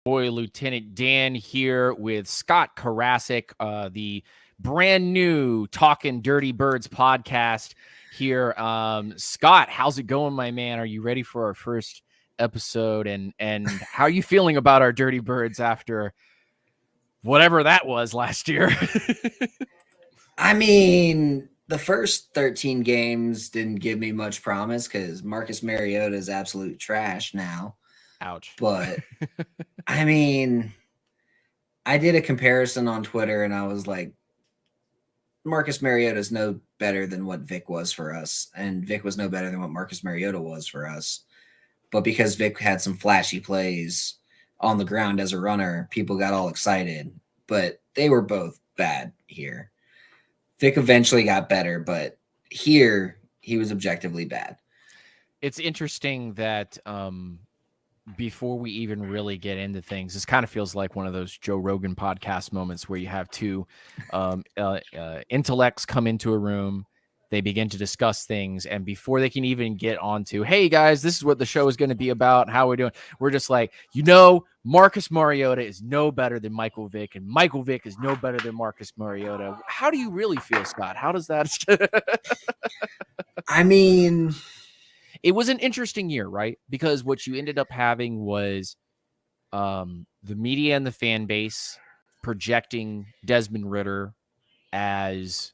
Boy, Lieutenant Dan here with Scott Karasik, the brand new Talking Dirty Birds podcast here. Scott, how's it going, my man? Are you ready for our first episode? And how are you feeling about our Dirty Birds after whatever that was last year? I mean, the first 13 games didn't give me much promise because Marcus Mariota is absolute trash now. Ouch. But I mean, I did a comparison on Twitter and I was like, Marcus Mariota is no better than what Vic was for us, and Vic was no better than what Marcus Mariota was for us. But because Vic had some flashy plays on the ground as a runner, people got all excited. But they were both bad here. Vic eventually got better, but here he was objectively bad. It's interesting that before we even really get into things, this kind of feels like one of those Joe Rogan podcast moments where you have two intellects come into a room, they begin to discuss things, and before they can even get on to, hey guys, this is what the show is going to be about, how we're doing, we're just like, Marcus Mariota is no better than Michael Vick, and Michael Vick is no better than Marcus Mariota. How do you really feel, Scott? How does that? I mean, it was an interesting year, right? Because what you ended up having was the media and the fan base projecting Desmond Ridder as,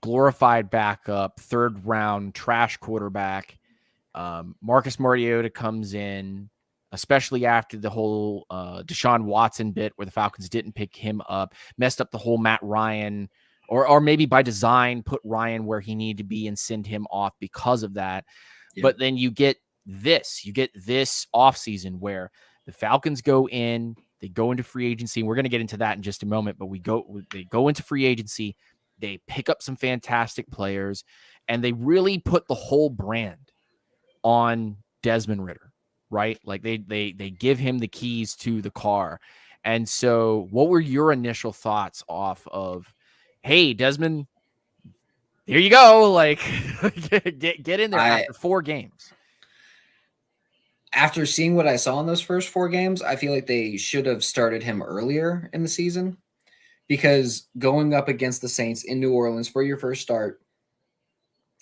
glorified backup, third round trash quarterback. Marcus Mariota comes in, especially after the whole Deshaun Watson bit where the Falcons didn't pick him up, messed up the whole Matt Ryan, or maybe by design put Ryan where he needed to be and send him off because of that. Yeah. But then you get this offseason where the Falcons they go into free agency. We're going to get into that in just a moment, but they go into free agency. They pick up some fantastic players, and they really put the whole brand on Desmond Ridder, right? Like they give him the keys to the car. And so what were your initial thoughts off of, hey, Desmond, here you go. Like, get in there after 4 games. After seeing what I saw in those first 4 games, I feel like they should have started him earlier in the season, because going up against the Saints in New Orleans for your first start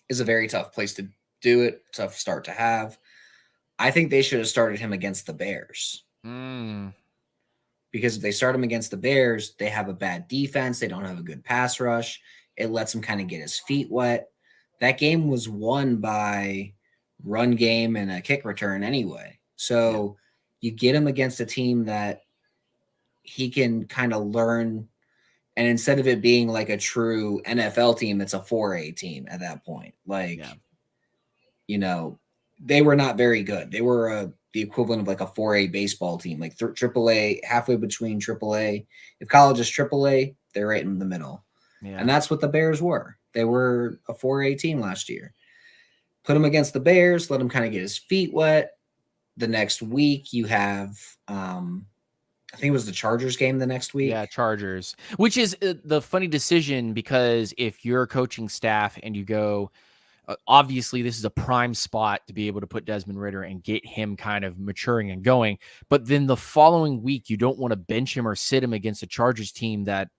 is a very tough place to do it, tough start to have. I think they should have started him against the Bears. Because if they start him against the Bears, they have a bad defense. They don't have a good pass rush. It lets him kind of get his feet wet. That game was won by run game and a kick return anyway. So you get him against a team that he can kind of learn. And instead of it being like a true NFL team, it's a 4A team at that point. They were not very good. They were the equivalent of like a 4A baseball team, like AAA, halfway between AAA. If college is AAA, they're right in the middle. Yeah. And that's what the Bears were. They were a 4A team last year. Put him against the Bears, let him kind of get his feet wet. The next week you have, I think it was the Chargers game the next week. Yeah, Chargers, which is the funny decision, because if you're a coaching staff and you go, obviously this is a prime spot to be able to put Desmond Ridder and get him kind of maturing and going. But then the following week, you don't want to bench him or sit him against a Chargers team that,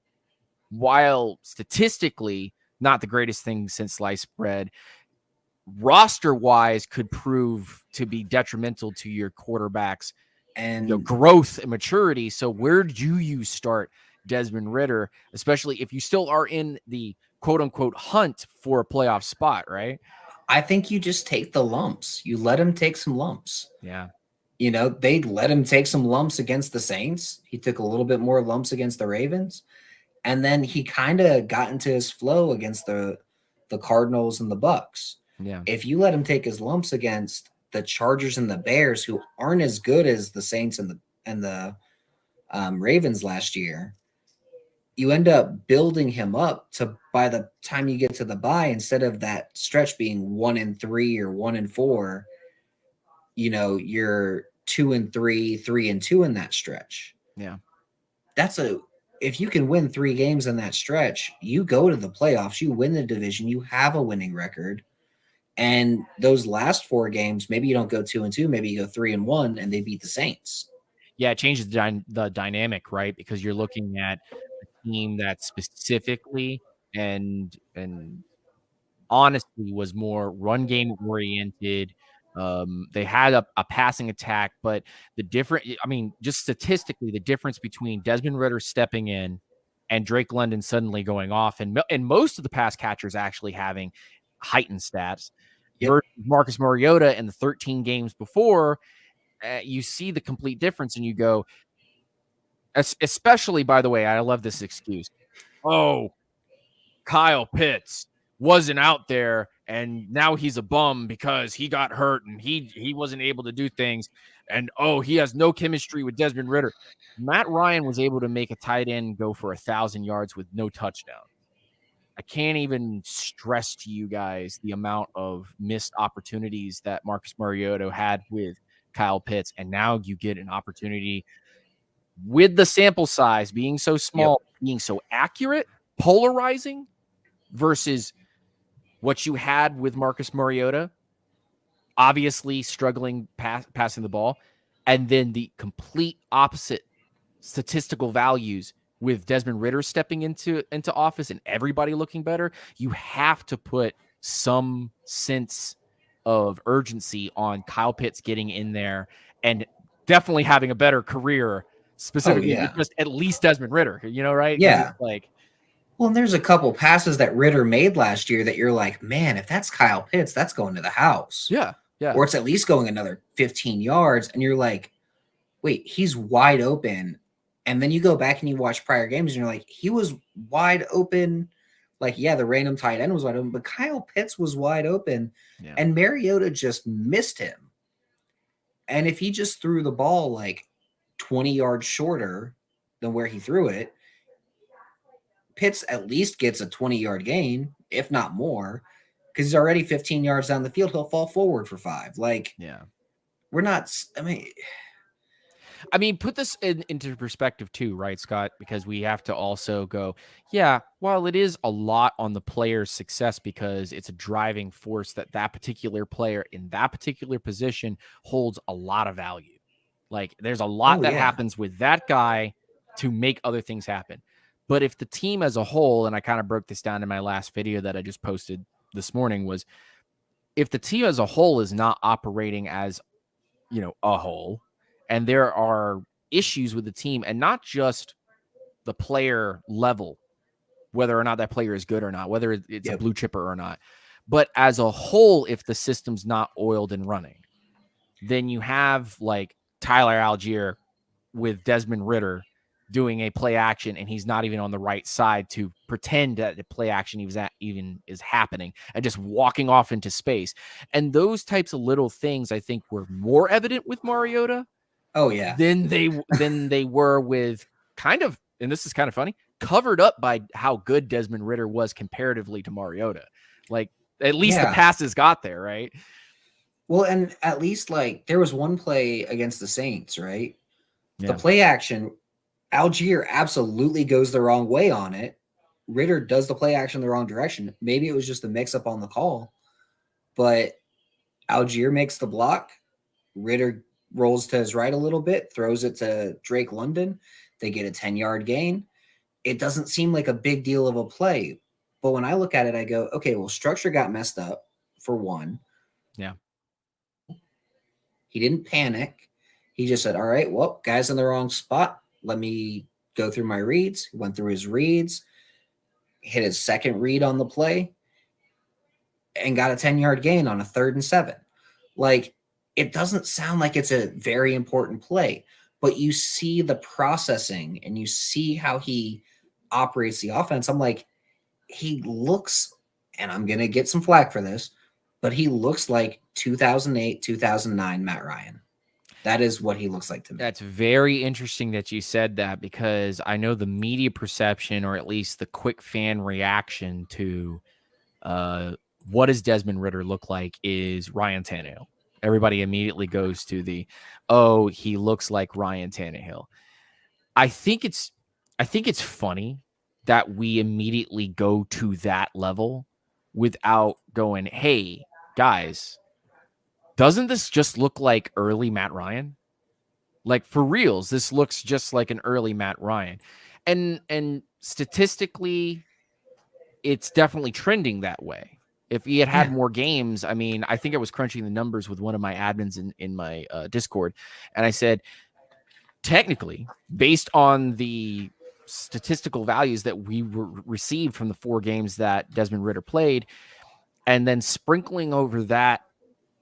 while statistically not the greatest thing since sliced bread, roster-wise could prove to be detrimental to your quarterbacks and growth and maturity. So where do you start Desmond Ridder, especially if you still are in the quote-unquote hunt for a playoff spot, right? I think you just take the lumps. You let him take some lumps. Yeah. They let him take some lumps against the Saints. He took a little bit more lumps against the Ravens. And then he kind of got into his flow against the Cardinals and the Bucks. Yeah. If you let him take his lumps against the Chargers and the Bears, who aren't as good as the Saints and the Ravens last year, you end up building him up to, by the time you get to the bye, instead of that stretch being 1-3 or 1-4, you're 2-3, 3-2 in that stretch. Yeah. If you can win 3 games in that stretch, you go to the playoffs, you win the division, you have a winning record. And those last 4 games, maybe you don't go 2-2, maybe you go 3-1, and they beat the Saints. Yeah, it changes the dynamic, right? Because you're looking at a team that specifically and honestly was more run game oriented. They had a passing attack, but just statistically, the difference between Desmond Ritter stepping in and Drake London suddenly going off, and most of the pass catchers actually having heightened stats Yep. versus Marcus Mariota in the 13 games before, you see the complete difference, and you go, especially, by the way, I love this excuse. Oh, Kyle Pitts wasn't out there and now he's a bum because he got hurt and he wasn't able to do things, and he has no chemistry with Desmond Ritter. Matt Ryan was able to make a tight end go for 1,000 yards with no touchdown. I can't even stress to you guys the amount of missed opportunities that Marcus Mariota had with Kyle Pitts, and now you get an opportunity with the sample size being so small, being so accurate, polarizing, versus what you had with Marcus Mariota, obviously struggling passing the ball, and then the complete opposite statistical values with Desmond Ritter stepping into office and everybody looking better. You have to put some sense of urgency on Kyle Pitts getting in there and definitely having a better career, specifically with just at least Desmond Ritter, right? Yeah. Like, well, and there's a couple passes that Ritter made last year that you're like, man, if that's Kyle Pitts, that's going to the house. Yeah. Or it's at least going another 15 yards. And you're like, wait, he's wide open. And then you go back and you watch prior games and you're like, he was wide open. Like, yeah, the random tight end was wide open, but Kyle Pitts was wide open. Yeah. And Mariota just missed him. And if he just threw the ball like 20 yards shorter than where he threw it, Pitts at least gets a 20-yard gain, if not more, because he's already 15 yards down the field. He'll fall forward for 5. Like, yeah. We're not. I mean, put this into perspective too, right, Scott? Because we have to also go, yeah, while it is a lot on the player's success because it's a driving force that particular player in that particular position holds a lot of value. Like, there's a lot that happens with that guy to make other things happen. But if the team as a whole, and I kind of broke this down in my last video that I just posted this morning, was if the team as a whole is not operating as, a whole, and there are issues with the team, and not just the player level, whether or not that player is good or not, whether it's a blue chipper or not, but as a whole, if the system's not oiled and running, then you have like Tyler Algier with Desmond Ritter doing a play action, and he's not even on the right side to pretend that the play action even is happening, and just walking off into space. And those types of little things, I think, were more evident with Mariota. Oh yeah. Than they were with kind of, and this is kind of funny, covered up by how good Desmond Ritter was comparatively to Mariota. Like, at least the passes got there, right? Well, and at least like there was one play against the Saints, right? Yeah. The play action, Algier absolutely goes the wrong way on it. Ritter does the play action the wrong direction. Maybe it was just a mix up on the call, but Algier makes the block. Ritter rolls to his right a little bit, throws it to Drake London. They get a 10-yard gain. It doesn't seem like a big deal of a play. But when I look at it, I go, okay, well, structure got messed up for one. Yeah. He didn't panic. He just said, all right, well, guy's in the wrong spot. Let me go through my reads. He went through his reads, hit his second read on the play, and got a 10-yard gain on a 3rd and 7. Like, it doesn't sound like it's a very important play, but you see the processing and you see how he operates the offense. I'm like, he looks, and I'm going to get some flack for this, but he looks like 2008, 2009 Matt Ryan. That is what he looks like to me. That's very interesting that you said that, because I know the media perception, or at least the quick fan reaction to what does Desmond Ritter look like, is Ryan Tannehill. Everybody immediately goes to he looks like Ryan Tannehill. I think it's funny that we immediately go to that level without going, hey, guys, doesn't this just look like early Matt Ryan? Like for reals, this looks just like an early Matt Ryan. And statistically, it's definitely trending that way. If he had Yeah. more games, I mean, I think I was crunching the numbers with one of my admins in my Discord, and I said, technically, based on the statistical values that we received from the 4 games that Desmond Ridder played, and then sprinkling over that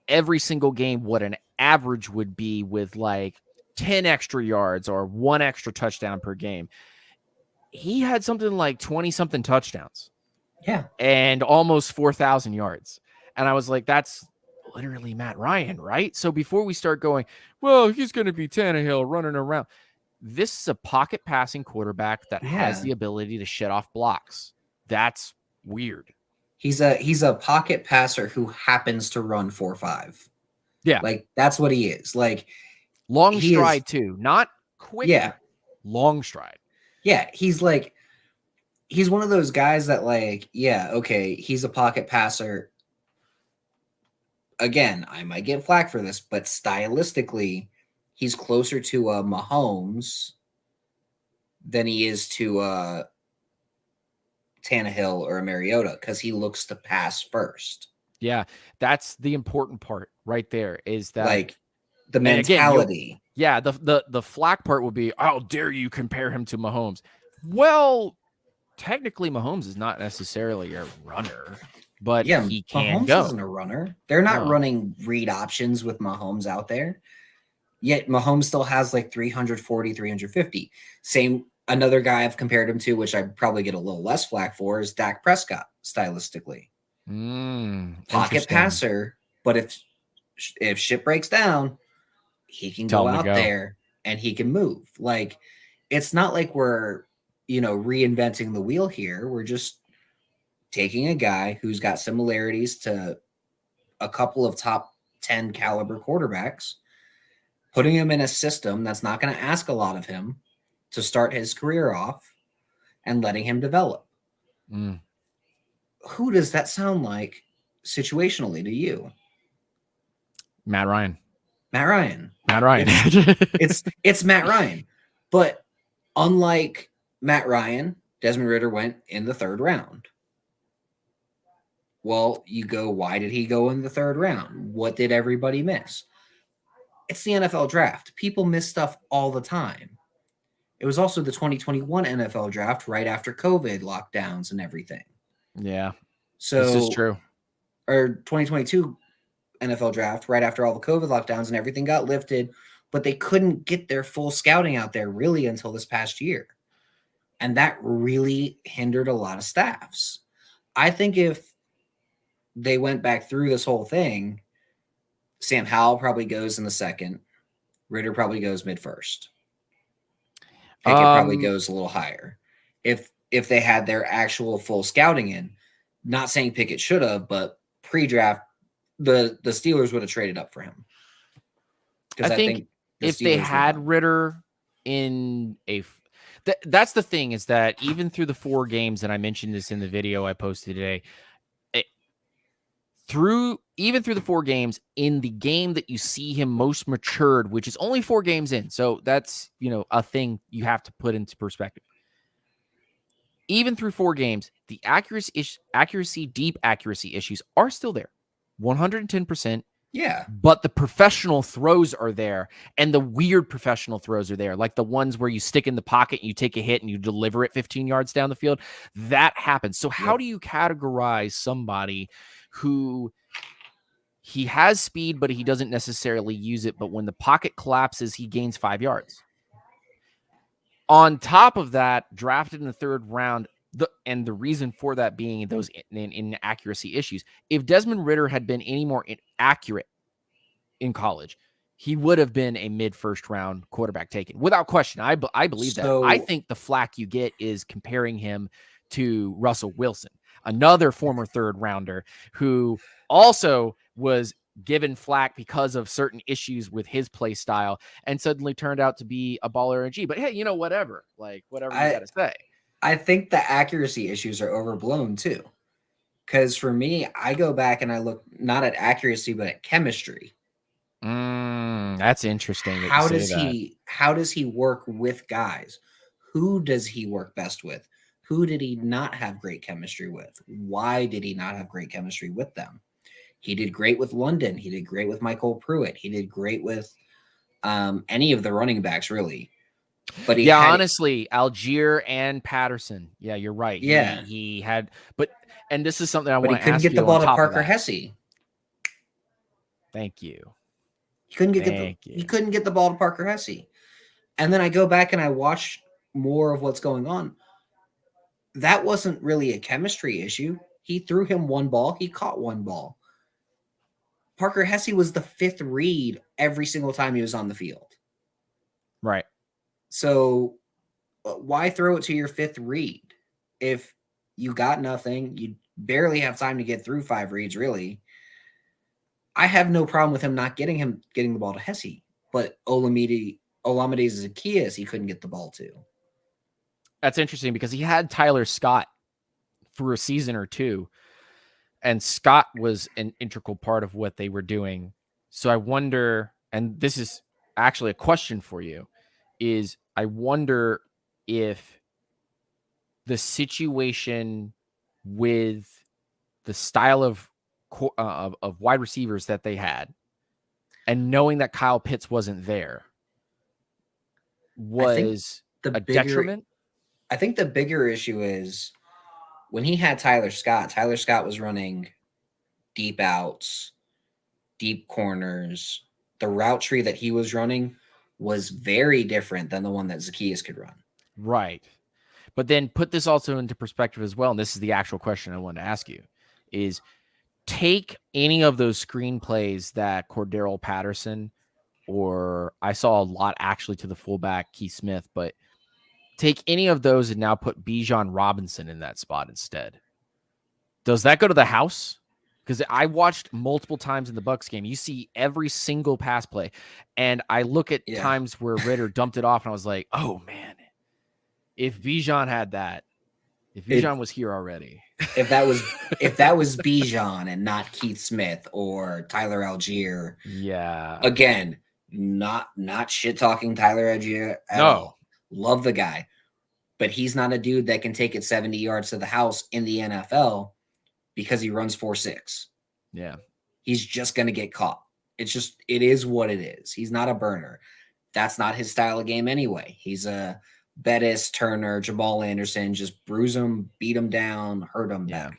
every single game what an average would be with like 10 extra yards or 1 extra touchdown per game, he had something like 20 something touchdowns. Yeah. And almost 4,000 yards. And I was like, that's literally Matt Ryan, right? So before we start going, well, he's going to be Tannehill running around. This is a pocket passing quarterback that has the ability to shut off blocks. That's weird. He's a pocket passer who happens to run 4.5. Yeah. Like that's what he is. Like long stride too, not quick. Yeah. Long stride. Yeah. He's one of those guys that like, yeah, okay, he's a pocket passer. Again, I might get flack for this, but stylistically, he's closer to a Mahomes than he is to a Tannehill or a Mariota because he looks to pass first. Yeah, that's the important part right there. Is that like the mentality? Again, the flack part would be, how dare you compare him to Mahomes? Well, technically, Mahomes is not necessarily a runner, but he can Mahomes go. Isn't a runner. They're not running read options with Mahomes out there. Yet Mahomes still has like 340, 350. Same, another guy I've compared him to, which I probably get a little less flack for, is Dak Prescott stylistically. Pocket passer, but if shit breaks down, he can go out there and he can move. Like, it's not like we're, reinventing the wheel here. We're just taking a guy who's got similarities to a couple of top 10 caliber quarterbacks, putting him in a system that's not going to ask a lot of him to start his career off, and letting him develop. Who does that sound like situationally to you? Matt Ryan. It's Matt Ryan. But unlike Matt Ryan, Desmond Ridder went in the 3rd round. Well, you go, why did he go in the 3rd round? What did everybody miss? It's the NFL draft. People miss stuff all the time. It was also the 2021 NFL draft right after COVID lockdowns and everything. Yeah. So this is true. Or 2022 NFL draft right after all the COVID lockdowns and everything got lifted, but they couldn't get their full scouting out there really until this past year. And that really hindered a lot of staffs. I think if they went back through this whole thing, Sam Howell probably goes in the 2nd. Ridder probably goes mid-1st. Pickett probably goes a little higher. If they had their actual full scouting in, not saying Pickett should have, but pre-draft, the Steelers would have traded up for him. I think if they had Ridder in that's the thing, is that even through the 4 games, and I mentioned this in the video I posted today, even through the 4 games, in the game that you see him most matured, which is only 4 games in, so that's a thing you have to put into perspective. Even through 4 games, the deep accuracy issues are still there, 110%. Yeah. But the professional throws are there, and the weird professional throws are there, like the ones where you stick in the pocket and you take a hit and you deliver it 15 yards down the field. That happens. So how do you categorize somebody who he has speed, but he doesn't necessarily use it, but when the pocket collapses, he gains 5 yards? On top of that, drafted in the 3rd round, and the reason for that being those inaccuracy issues. If Desmond Ridder had been any more inaccurate in college, he would have been a mid-1st round quarterback taken, without question. I believe that. I think the flack you get is comparing him to Russell Wilson, another former 3rd rounder who also was given flack because of certain issues with his play style and suddenly turned out to be a baller G. But hey, whatever you got to say. I think the accuracy issues are overblown too. Because for me, I go back and I look not at accuracy, but at chemistry. That's interesting. How does he how does he work with guys? Who does he work best with? Who did he not have great chemistry with? Why did he not have great chemistry with them? He did great with London. He did great with Michael Pruitt. He did great with any of the running backs, really. But he had, honestly, Algier and Patterson. Yeah, you're right. yeah, He had, and this is something I but he want to couldn't ask get the you on ball to top of Parker that. Hesse. Thank you. He couldn't get the ball to Parker Hesse. And then I go back and I watch more of what's going on. That wasn't really a chemistry issue. He threw him one ball. He caught one ball. Parker Hesse was the fifth read every single time he was on the field. Right. So why throw it to your fifth read? If you got nothing, you barely have time to get through 5 reads, really. I have no problem with him not getting the ball to Hesse, but Olamide Zaccheaus, he couldn't get the ball to. That's interesting because he had Tyler Scott for a season or two, and Scott was an integral part of what they were doing. So I wonder, and this is actually a question for you, is I wonder if the situation with the style of wide receivers that they had, and knowing that Kyle Pitts wasn't there, was a detriment. I think the bigger issue is when he had Tyler Scott was running deep outs, deep corners. The route tree that he was running was very different than the one that Zaccheaus could run. Right. But then put this also into perspective as well, and this is the actual question I wanted to ask you, is take any of those screen plays that Cordero Patterson, or I saw a lot actually to the fullback, Keith Smith, but take any of those and now put Bijan Robinson in that spot instead. Does that go to the house? Because I watched multiple times in the Bucs game. You see every single pass play. And I look at times where Ritter dumped it off and I was like, oh man, if Bijan had that, if Bijan was here already. If that was Bijan and not Keith Smith or Tyler Algier. Yeah. Again, not shit talking Tyler Algier at all. Love the guy. But he's not a dude that can take it 70 yards to the house in the NFL because he runs 4.6. Yeah. He's just going to get caught. It is what it is. He's not a burner. That's not his style of game anyway. He's a Bettis, Turner, Jamal Anderson, just bruise him, beat him down, hurt him back.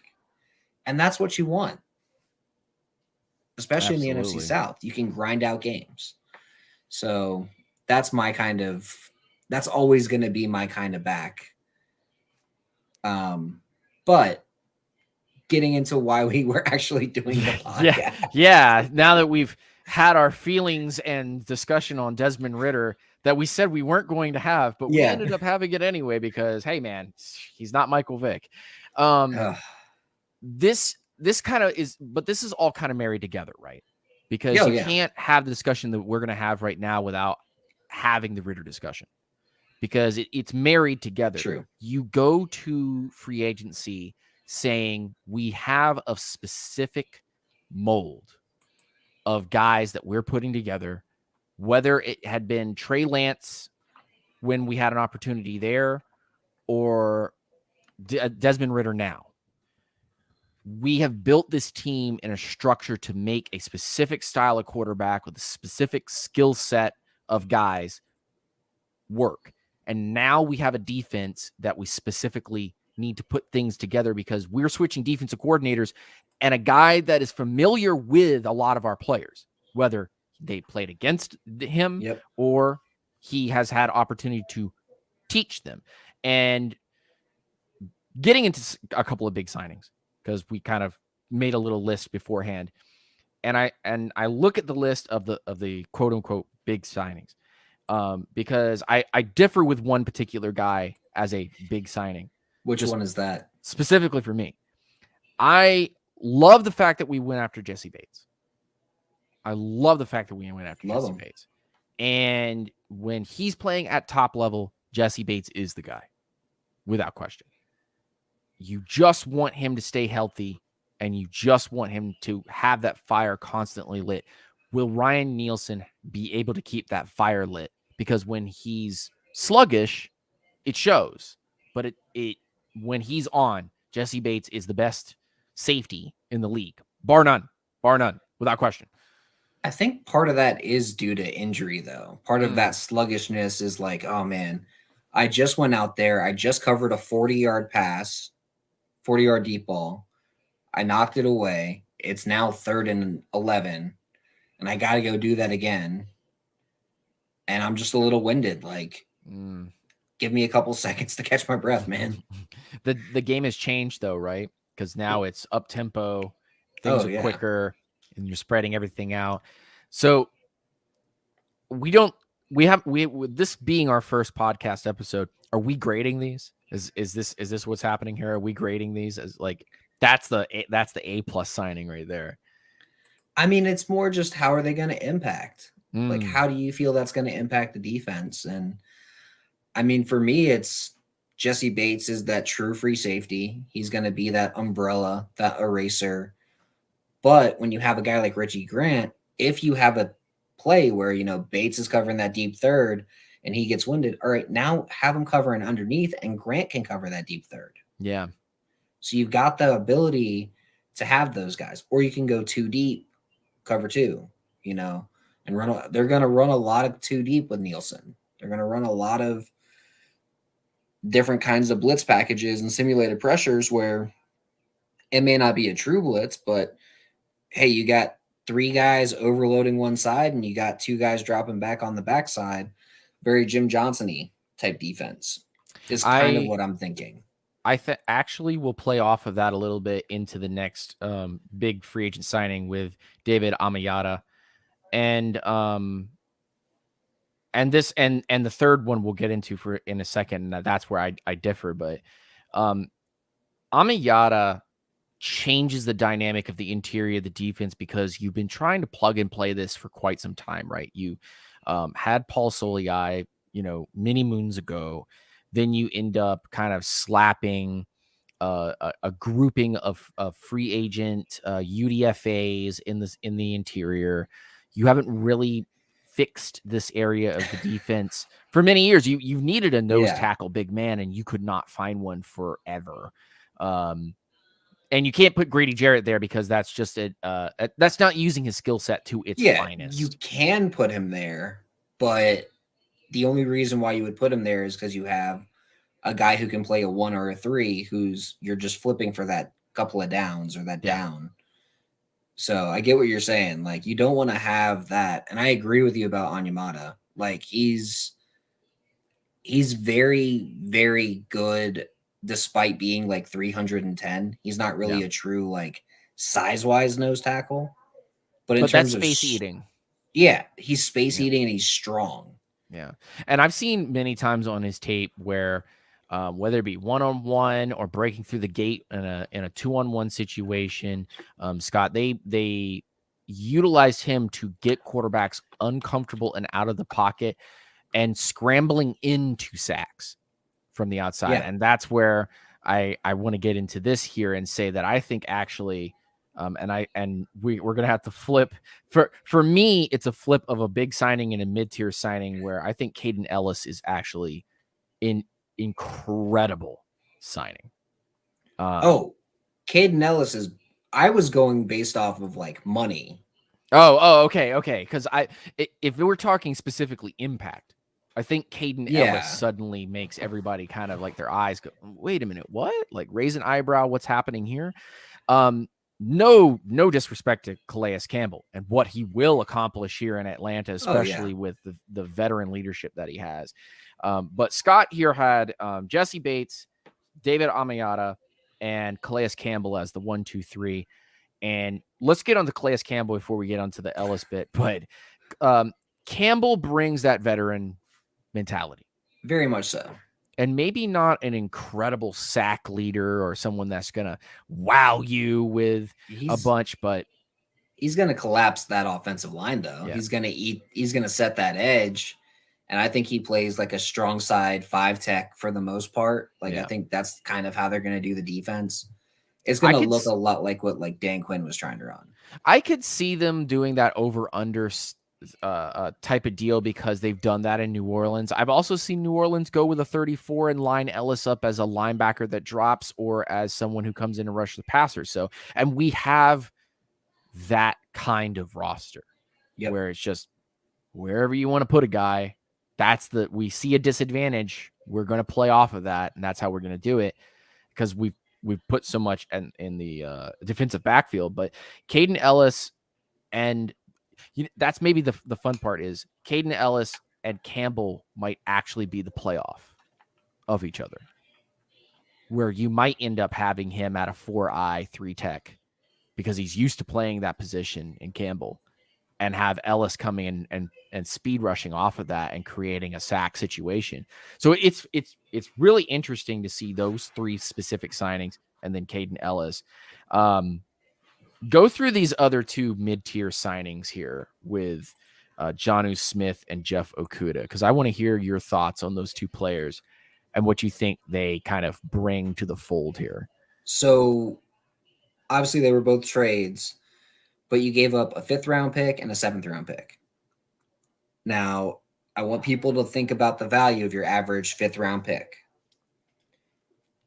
And that's what you want. Especially in the NFC South. You can grind out games. So that's always going to be my kind of back. But getting into why we were actually doing the podcast. Yeah. Now that we've had our feelings and discussion on Desmond Ritter that we said we weren't going to have, but we ended up having it anyway because, hey, man, he's not Michael Vick. This kind of is, but this is all kind of married together, right? Because you can't have the discussion that we're going to have right now without having the Ritter discussion because it's married together. True. You go to free agency saying we have a specific mold of guys that we're putting together, whether it had been Trey Lance when we had an opportunity there or Desmond Ritter now. We have built this team in a structure to make a specific style of quarterback with a specific skill set of guys work. And now we have a defense that we specifically need to put things together because we're switching defensive coordinators and a guy that is familiar with a lot of our players, whether they played against him or he has had opportunity to teach them. And getting into a couple of big signings, because we kind of made a little list beforehand. And I look at the list of the quote unquote big signings because I differ with one particular guy as a big signing. Which one is that? Specifically for me. I love the fact that we went after Jesse Bates. I love the fact that we went after Jesse Bates. And when he's playing at top level, Jesse Bates is the guy, without question. You just want him to stay healthy, and you just want him to have that fire constantly lit. Will Ryan Nielsen be able to keep that fire lit because when he's sluggish, it shows. But it when he's on, Jesse Bates is the best safety in the league, bar none, without question. I think part of that is due to injury, though. Part of that Mm. sluggishness is like, oh man, I just went out there, I just covered a 40-yard pass, 40-yard deep ball. I knocked it away. It's now 3rd and 11, and I got to go do that again. And I'm just a little winded. Like, give me a couple seconds to catch my breath, man. The game has changed though, right? Because now it's up tempo, things Oh are yeah. quicker, and you're spreading everything out. So we don't we have we with this being our first podcast episode, are we grading these? Is this what's happening here? Are we grading these as like that's the A plus signing right there? I mean, it's more just how are they going to impact? Like, Mm, how do you feel that's going to impact the defense? And I mean, for me, it's Jesse Bates is that true free safety. He's going to be that umbrella, that eraser. But when you have a guy like Richie Grant, if you have a play where, Bates is covering that deep third and he gets winded, all right, now have him covering underneath and Grant can cover that deep third. yeah. So you've got the ability to have those guys, or you can go too deep, cover two, and run. They're going to run a lot of too deep with Nielsen. They're going to run a lot of different kinds of blitz packages and simulated pressures where it may not be a true blitz, but hey, you got 3 guys overloading one side and you got 2 guys dropping back on the backside. Very Jim Johnson-y type defense is kind of what I'm thinking. I actually will play off of that a little bit into the next big free agent signing with David Amayada. And this and the third one we'll get into for in a second. And that's where I differ, but Amayada changes the dynamic of the interior of the defense because you've been trying to plug and play this for quite some time, right? You had Paul Soliai, many moons ago. Then you end up kind of slapping a grouping of free agent UDFAs in the interior. You haven't really fixed this area of the defense for many years. You've needed a nose tackle big man, and you could not find one forever. And you can't put Grady Jarrett there because that's just that's not using his skill set to its finest. You can put him there, but the only reason why you would put him there is because you have a guy who can play a 1 or a 3 you're just flipping for that couple of downs or that down. So I get what you're saying. Like, you don't want to have that. And I agree with you about Onyemata. Like, he's very, very good despite being like 310. He's not really a true, like, size-wise nose tackle. But in terms that's of space eating. Yeah, he's space eating and he's strong. Yeah. And I've seen many times on his tape where whether it be one-on-one or breaking through the gate in a 2-on-1 situation, Scott, they utilized him to get quarterbacks uncomfortable and out of the pocket and scrambling into sacks from the outside. Yeah. And that's where I want to get into this here and say that I think actually we're going to have to flip for me. It's a flip of a big signing and a mid-tier signing where I think Caden Ellis is actually incredible signing. Caden Ellis is. I was going based off of like money. Okay. Because if we were talking specifically impact, I think Caden Ellis suddenly makes everybody kind of like their eyes go, wait a minute, what? Like raise an eyebrow, what's happening here? No disrespect to Calais Campbell and what he will accomplish here in Atlanta, especially with the veteran leadership that he has. But Scott here had Jesse Bates, David Amayada, and Calais Campbell as the 1, 2, 3. And let's get on to Calais Campbell before we get onto the Ellis bit. But Campbell brings that veteran mentality. Very much so. And maybe not an incredible sack leader or someone that's going to wow you with a bunch, but he's going to collapse that offensive line, though. Yeah. He's going to set that edge. And I think he plays like a strong side 5 tech for the most part. Like, I think that's kind of how they're going to do the defense. It's going to look a lot like what like Dan Quinn was trying to run. I could see them doing that over under type of deal because they've done that in New Orleans. I've also seen New Orleans go with a 34 and line Ellis up as a linebacker that drops or as someone who comes in and rush the passer. So, and we have that kind of roster where it's just wherever you want to put a guy, we see a disadvantage. We're going to play off of that. And that's how we're going to do it because we've put so much in the defensive backfield. But Caden Ellis and that's maybe the fun part is Caden Ellis and Campbell might actually be the playoff of each other, where you might end up having him at a 4-eye 3-tech because he's used to playing that position in Campbell, and have Ellis coming in and speed rushing off of that and creating a sack situation. So it's really interesting to see those three specific signings and then Caden Ellis. Go through these other two mid-tier signings here with Jonnu Smith and Jeff Okudah, because I want to hear your thoughts on those two players and what you think they kind of bring to the fold here. So obviously they were both trades, but you gave up a 5th-round pick and a 7th-round pick. Now, I want people to think about the value of your average 5th-round pick.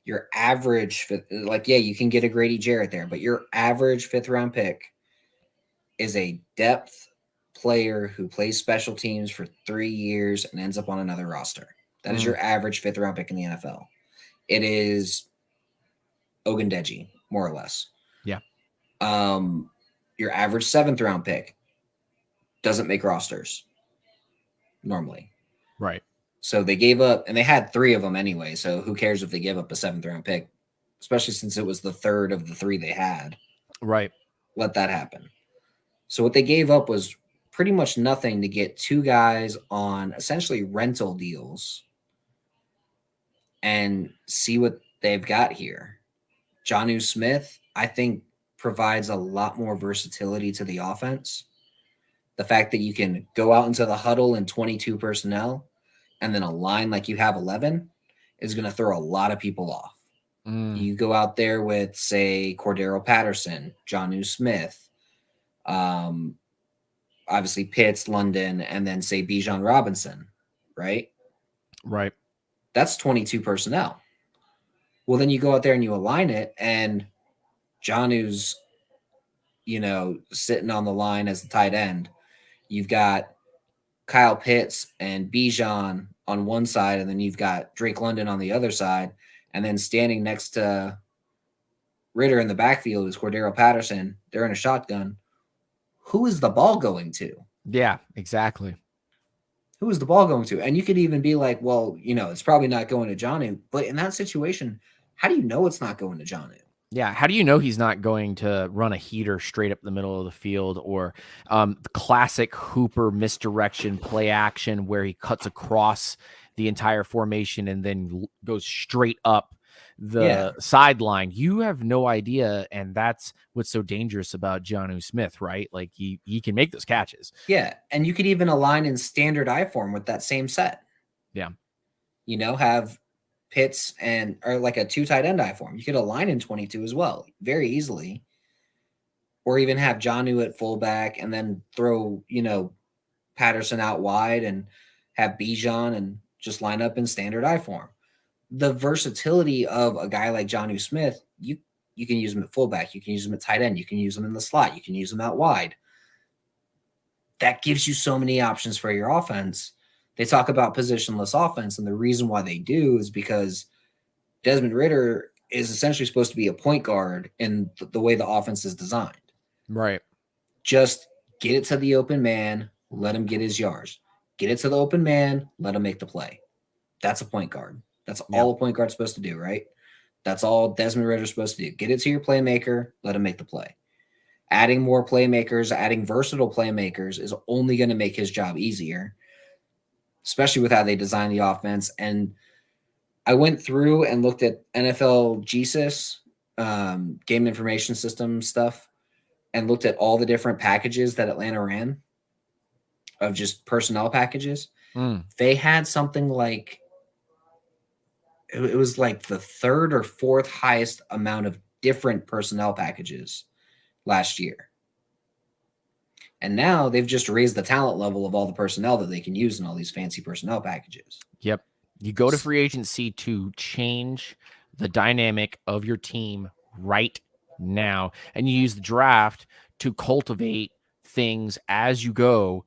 Your average, you can get a Grady Jarrett there, but your average 5th-round pick is a depth player who plays special teams for 3 years and ends up on another roster. That is your average 5th-round pick in the NFL. It is Ogundeji, more or less. Yeah. Your average 7th-round pick doesn't make rosters normally. Right. So they gave up, and they had 3 of them anyway. So who cares if they give up a 7th-round pick, especially since it was the 3rd of the 3 they had. Right. Let that happen. So what they gave up was pretty much nothing to get 2 guys on essentially rental deals and see what they've got here. Jonnu Smith, I think, provides a lot more versatility to the offense. The fact that you can go out into the huddle in 22 personnel and then a line like you have 11 is going to throw a lot of people off. You go out there with, say, Cordero Patterson, Jonnu Smith, obviously Pitts, London, and then, say, Bijan Robinson, right? Right. That's 22 personnel. Well, then you go out there and you align it, and Jonnu's, sitting on the line as the tight end. You've got Kyle Pitts and Bijan on one side, and then you've got Drake London on the other side, and then standing next to Ritter in the backfield is Cordero Patterson. They're in a shotgun. Who is the ball going to? Yeah, exactly. Who is the ball going to? And you could even be like, well, it's probably not going to Jonnu. But in that situation, how do you know it's not going to Jonnu? Yeah, how do you know he's not going to run a heater straight up the middle of the field, or the classic Hooper misdirection play action where he cuts across the entire formation and then goes straight up the sideline? You have no idea, and that's what's so dangerous about Jonnu Smith, right? Like he can make those catches. Yeah, and you could even align in standard I form with that same set. Yeah. Have Pitts or like a 2 tight end I form. You could align in 22 as well, very easily. Or even have Jonnu at fullback and then throw, Patterson out wide and have Bijan and just line up in standard I form. The versatility of a guy like Jonnu Smith, you can use him at fullback, you can use him at tight end, you can use him in the slot, you can use him out wide. That gives you so many options for your offense. They talk about positionless offense, and the reason why they do is because Desmond Ritter is essentially supposed to be a point guard in the way the offense is designed. Right. Just get it to the open man, let him get his yards. Get it to the open man, let him make the play. That's a point guard. That's all a point guard's supposed to do, right? That's all Desmond Ritter's supposed to do. Get it to your playmaker, let him make the play. Adding more playmakers, adding versatile playmakers is only going to make his job easier, especially with how they design the offense. And I went through and looked at NFL GSIS, game information system stuff, and looked at all the different packages that Atlanta ran of just personnel packages. They had something like, it was like the 3rd or 4th highest amount of different personnel packages last year. And now they've just raised the talent level of all the personnel that they can use in all these fancy personnel packages. Yep. You go to free agency to change the dynamic of your team right now. And you use the draft to cultivate things as you go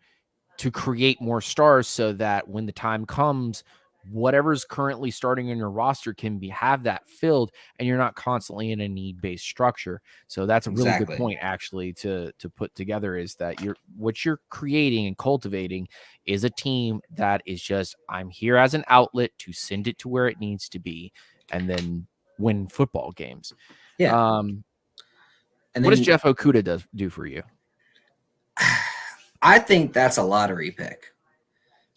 to create more stars so that when the time comes, whatever's currently starting in your roster can have that filled, and you're not constantly in a need-based structure. So that's a really good Exactly. point actually to put together, is that what you're creating and cultivating is a team that is just, I'm here as an outlet to send it to where it needs to be and then win football games. Yeah. And What does then Jeff Okuda do for you? I think that's a lottery pick.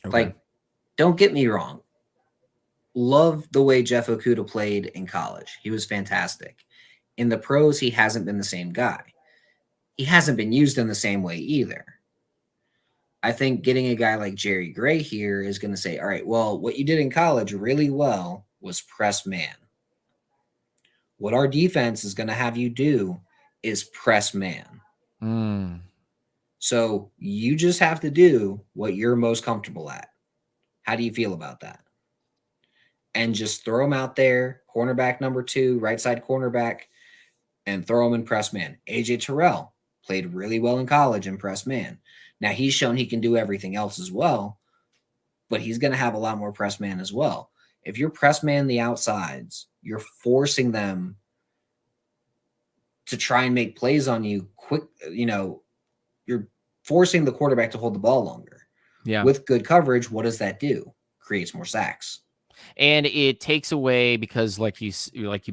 Okay. Like, don't get me wrong. Love the way Jeff Okuda played in college. He was fantastic. In the pros, he hasn't been the same guy. He hasn't been used in the same way either. I think getting a guy like Jerry Gray here is going to say, all right, well, what you did in college really well was press man. What our defense is going to have you do is press man. Mm. So you just have to do what you're most comfortable at. How do you feel about that? And just throw him out there, cornerback number 2, right side cornerback, and throw him in press man. AJ Terrell played really well in college in press man. Now he's shown he can do everything else as well, but he's going to have a lot more press man as well. If you're press man the outsides, you're forcing them to try and make plays on you quick. You're forcing the quarterback to hold the ball longer. Yeah. With good coverage, what does that do? Creates more sacks. And it takes away, because like you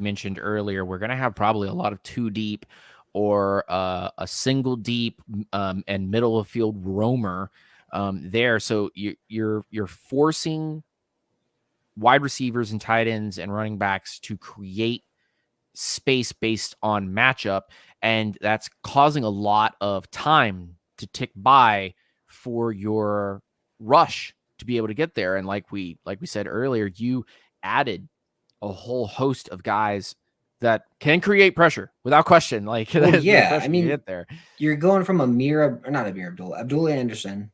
mentioned earlier, we're going to have probably a lot of 2 deep or a single deep and middle of field roamer there. So you're forcing wide receivers and tight ends and running backs to create space based on matchup, and that's causing a lot of time to tick by for your rush to be able to get there. And like we said earlier, you added a whole host of guys that can create pressure without question. Like, well, the pressure can get there. You're going from Abdullah Anderson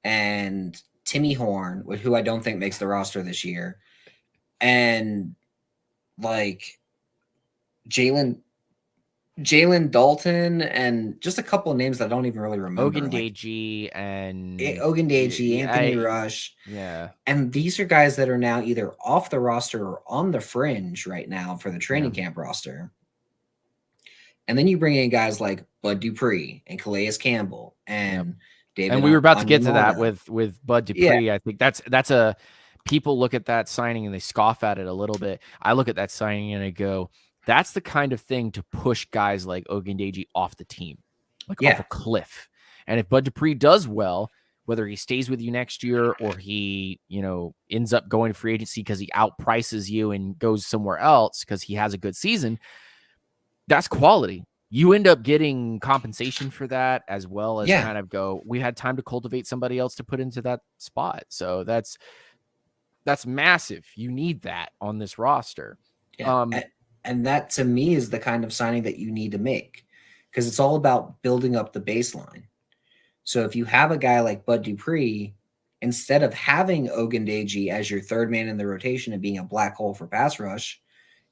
and Timmy Horn, who I don't think makes the roster this year, and like Jalen Dalton, and just a couple of names that I don't even really remember. Ogundeji and Anthony Rush. Yeah. And these are guys that are now either off the roster or on the fringe right now for the training camp roster. And then you bring in guys like Bud Dupree and Calais Campbell and David. And we were about to get to that with Bud Dupree. Yeah. I think that's a people look at that signing and they scoff at it a little bit. I look at that signing and I go, that's the kind of thing to push guys like Ogundeji off the team, like off a cliff. And if Bud Dupree does well, whether he stays with you next year or he, ends up going to free agency because he outprices you and goes somewhere else because he has a good season, that's quality. You end up getting compensation for that, as well as kind of we had time to cultivate somebody else to put into that spot. So that's massive. You need that on this roster. Yeah. And that to me is the kind of signing that you need to make, because it's all about building up the baseline. So if you have a guy like Bud Dupree, instead of having Ogundeji as your third man in the rotation and being a black hole for pass rush,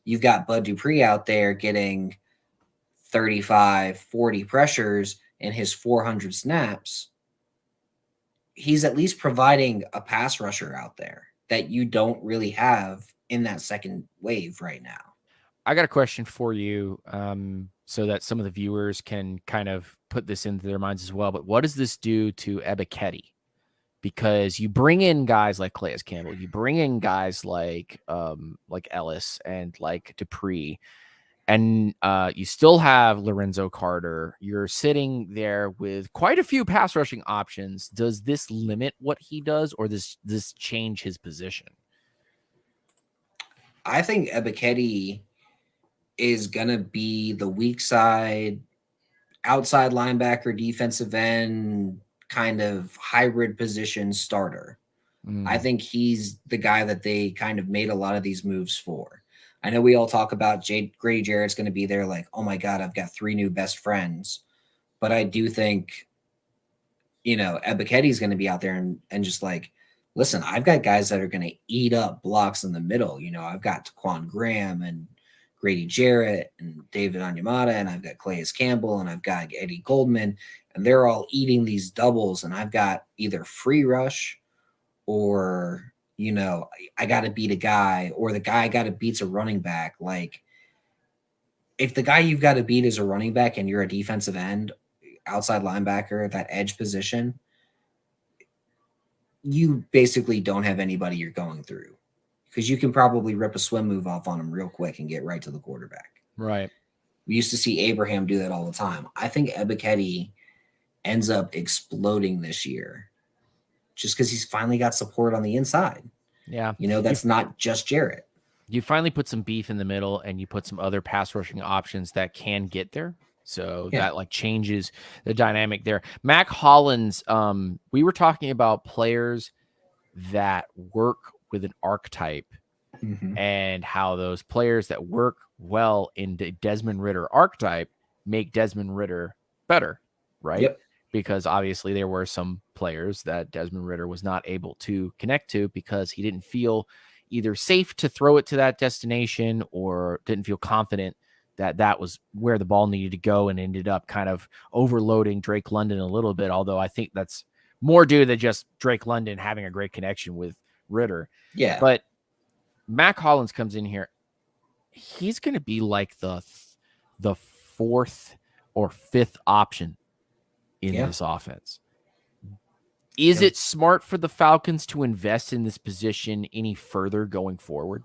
you've got Bud Dupree out there getting 35, 40 pressures in his 400 snaps. He's at least providing a pass rusher out there that you don't really have in that second wave right now. I got a question for you, so that some of the viewers can kind of put this into their minds as well. But what does this do to Ebiketie? Because you bring in guys like Calais Campbell, you bring in guys like Ellis and like Dupree, and you still have Lorenzo Carter. You're sitting there with quite a few pass rushing options. Does this limit what he does, or does this change his position? I think Ebiketie is going to be the weak side, outside linebacker, defensive end, kind of hybrid position starter. I think he's the guy that they kind of made a lot of these moves for. I know we all talk about Grady Jarrett's going to be there like, oh my God, I've got 3 new best friends. But I do think Ebiketti's going to be out there and just like, listen, I've got guys that are going to eat up blocks in the middle. I've got Taquan Graham and Grady Jarrett and David Onyemata, and I've got Calais Campbell, and I've got Eddie Goldman, and they're all eating these doubles, and I've got either free rush or, I got to beat a guy, or the guy I got to beat's a running back. Like, if the guy you've got to beat is a running back and you're a defensive end, outside linebacker, that edge position, you basically don't have anybody you're going through, because you can probably rip a swim move off on him real quick and get right to the quarterback. Right. We used to see Abraham do that all the time. I think Ebiketie ends up exploding this year just because he's finally got support on the inside. Yeah. That's not just Jarrett. You finally put some beef in the middle, and you put some other pass rushing options that can get there. So that like changes the dynamic there. Mac Hollins, we were talking about players that work with an archetype, and how those players that work well in the Desmond Ridder archetype make Desmond Ridder better, right? Yep. Because obviously there were some players that Desmond Ridder was not able to connect to because he didn't feel either safe to throw it to that destination or didn't feel confident that that was where the ball needed to go, and ended up kind of overloading Drake London a little bit. Although I think that's more due to just Drake London having a great connection with Ridder. Yeah. But Mac Hollins comes in here. He's going to be like the fourth or fifth option in this offense. Is it smart for the Falcons to invest in this position any further going forward?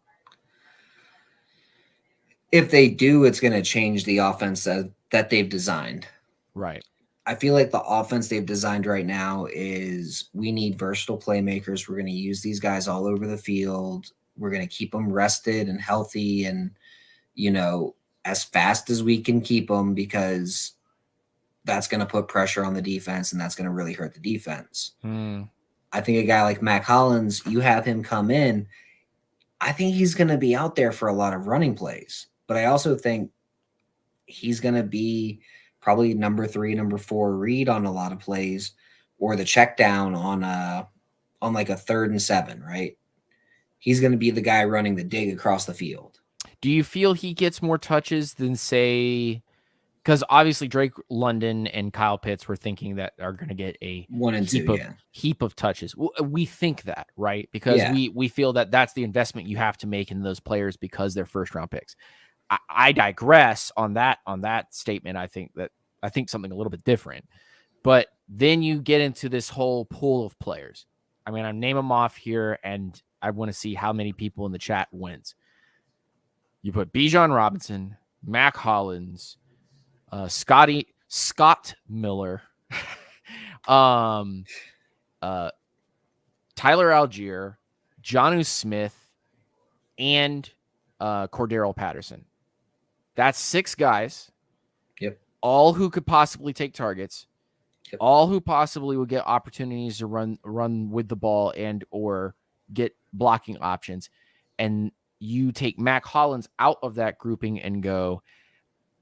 If they do, it's going to change the offense that they've designed. Right. I feel like the offense they've designed right now is, we need versatile playmakers. We're going to use these guys all over the field. We're going to keep them rested and healthy and, as fast as we can keep them, because that's going to put pressure on the defense, and that's going to really hurt the defense. I think a guy like Mac Hollins, you have him come in, I think he's going to be out there for a lot of running plays. But I also think he's going to be probably number 3, number 4 read on a lot of plays, or the check down on like a 3rd and 7, right? He's going to be the guy running the dig across the field. Do you feel he gets more touches than, say, because obviously Drake London and Kyle Pitts were thinking that are going to get a 1 and 2 heap of touches. We think that, right? Because we feel that that's the investment you have to make in those players because they're first round picks. I digress on that statement. I think something a little bit different. But then you get into this whole pool of players. I mean, I name them off here, and I want to see how many people in the chat wins. You put Bijan Robinson, Mac Hollins, Scott Miller, Tyler Algier, Jonnu Smith, and Cordero Patterson. That's 6 guys. Yep. All who could possibly take targets. Yep. All who possibly would get opportunities to run with the ball and or get blocking options. And you take Mac Hollins out of that grouping and go,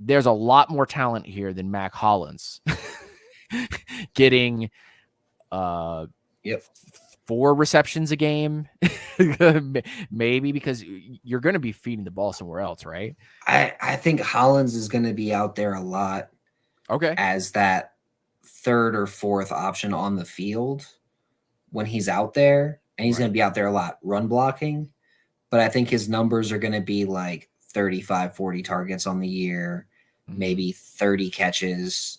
there's a lot more talent here than Mac Hollins getting 4 receptions a game. Maybe, because you're going to be feeding the ball somewhere else, right? I think Hollins is going to be out there a lot. Okay. As that 3rd or 4th option on the field when he's out there, and he's going to be out there a lot run blocking. But I think his numbers are going to be like 35, 40 targets on the year, maybe 30 catches,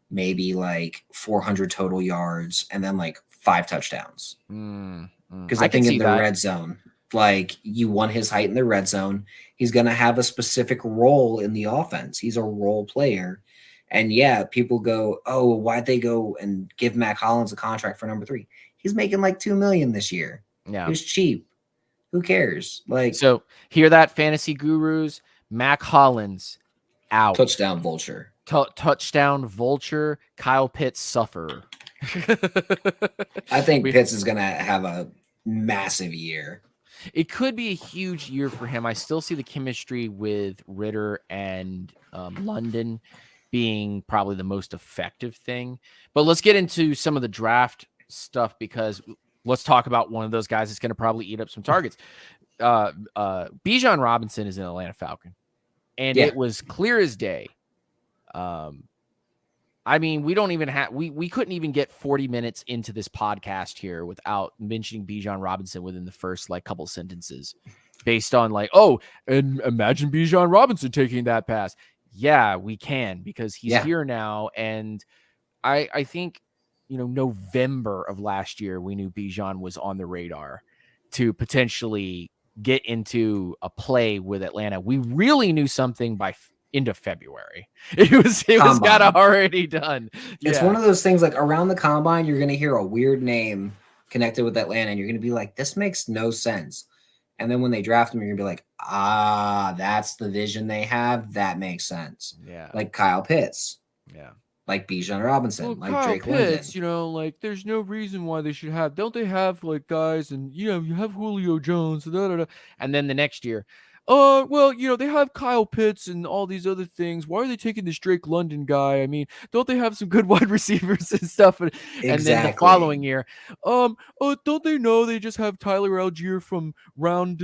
maybe like 400 total yards, and then like 5 touchdowns. Because I think in the red zone, like, you want his height in the red zone. He's going to have a specific role in the offense. He's a role player. And people go, oh, why'd they go and give Mac Hollins a contract for number 3? He's making like $2 million this year. Yeah. He was cheap. Who cares? So hear that, fantasy gurus? Mac Hollins out. Touchdown vulture. Touchdown vulture. Kyle Pitts sufferer. I think Pitts is going to have a massive year. It could be a huge year for him. I still see the chemistry with Ridder and London being probably the most effective thing. But let's get into some of the draft stuff, because let's talk about one of those guys that's going to probably eat up some targets. Bijan Robinson is an Atlanta Falcon, and Yeah. it was clear as day. I mean, we don't even have we couldn't even get 40 minutes into this podcast here without mentioning Bijan Robinson within the first like couple sentences, based on like, oh, and imagine Bijan Robinson taking that pass. Yeah, we can, because he's here now. And I think, November of last year, we knew Bijan was on the radar to potentially get into a play with Atlanta. We really knew something by into February. It was kind of already done. It's one of those things, like around the combine, you're going to hear a weird name connected with Atlanta, and you're going to be like, this makes no sense. And then when they draft him, you're going to be like, that's the vision they have. That makes sense. Yeah. Like Kyle Pitts. Yeah. Like Bijan Robinson, like Kyle Drake Pitts, London. Like there's no reason why they should have. Don't they have like guys, and you have Julio Jones, and then the next year, well, they have Kyle Pitts and all these other things. Why are they taking this Drake London guy? I mean, don't they have some good wide receivers and stuff? And then the following year, don't they know they just have Tyler Algier from round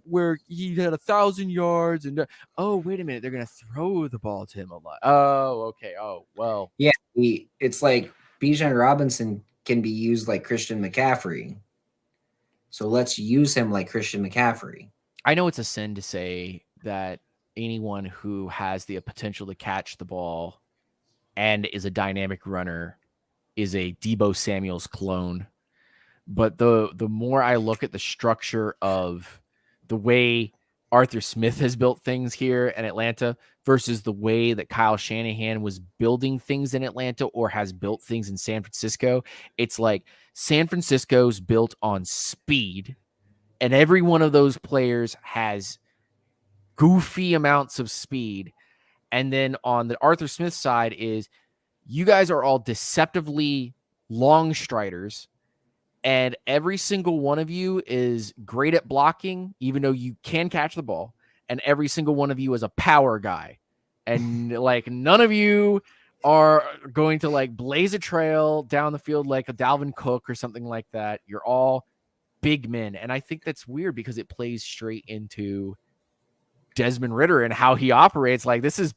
where he had 1,000 yards, and oh, wait a minute, they're gonna throw the ball to him a lot. Oh, okay. Oh, well, yeah, it's like Bijan Robinson can be used like Christian McCaffrey, so let's use him like Christian McCaffrey. I know it's a sin to say that anyone who has the potential to catch the ball and is a dynamic runner is a Deebo Samuel's clone. But the more I look at the structure of the way Arthur Smith has built things here in Atlanta versus the way that Kyle Shanahan was building things in Atlanta or has built things in San Francisco, it's like San Francisco's built on speed. And every one of those players has goofy amounts of speed. And then on the Arthur Smith side is you guys are all deceptively long striders. And every single one of you is great at blocking, even though you can catch the ball. And every single one of you is a power guy. And like none of you are going to like blaze a trail down the field like a Dalvin Cook or something like that. You're all big men. And I think that's weird because it plays straight into Desmond Ridder and how he operates. Like this is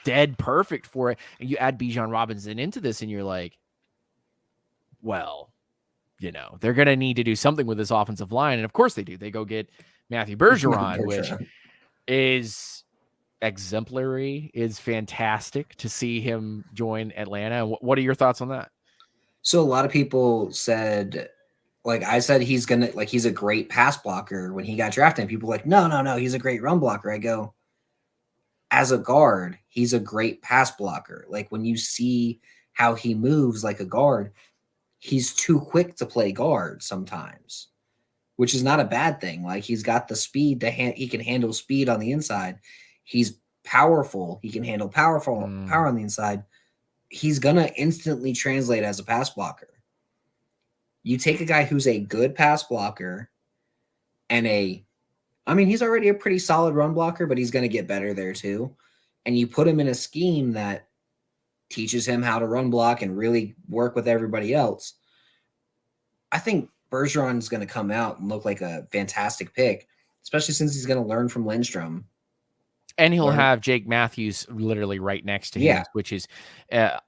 dead perfect for it. And you add Bijan Robinson into this and you're like, well, they're going to need to do something with this offensive line. And of course they do. They go get Matthew Bergeron, which is exemplary, is fantastic to see him join Atlanta. What are your thoughts on that? So a lot of people said, like I said, he's a great pass blocker when he got drafted. And people were like, no, he's a great run blocker. I go, as a guard, he's a great pass blocker. Like when you see how he moves like a guard, he's too quick to play guard sometimes, which is not a bad thing. Like he's got the speed he can handle speed on the inside. He's powerful. He can handle power on the inside. He's going to instantly translate as a pass blocker. You take a guy who's a good pass blocker and he's already a pretty solid run blocker, but he's going to get better there too. And you put him in a scheme that teaches him how to run block and really work with everybody else. I think Bergeron is going to come out and look like a fantastic pick, especially since he's going to learn from Lindstrom. And he'll have Jake Matthews literally right next to him, which is